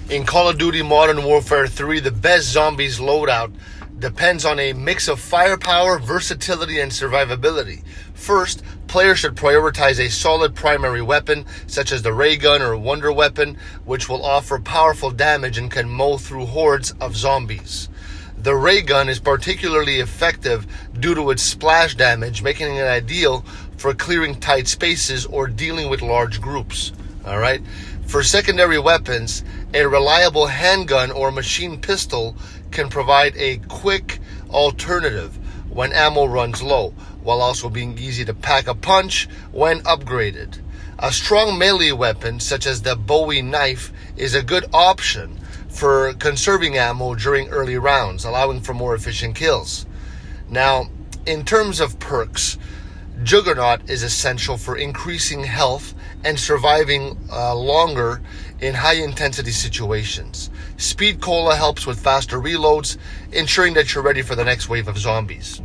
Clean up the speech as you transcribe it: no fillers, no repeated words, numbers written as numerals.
In Call of Duty Modern Warfare 3, the best zombies loadout depends on a mix of firepower, versatility, and survivability. First, players should prioritize a solid primary weapon, such as the ray gun or wonder weapon, which will offer powerful damage and can mow through hordes of zombies. The ray gun is particularly effective due to its splash damage, making it ideal for clearing tight spaces or dealing with large groups. All right. For secondary weapons, a reliable handgun or machine pistol can provide a quick alternative when ammo runs low, while also being easy to pack a punch when upgraded. A strong melee weapon, such as the Bowie Knife, is a good option for conserving ammo during early rounds, allowing for more efficient kills. Now, in terms of perks, Juggernog is essential for increasing health and surviving longer in high-intensity situations. Speed Cola helps with faster reloads, ensuring that you're ready for the next wave of zombies.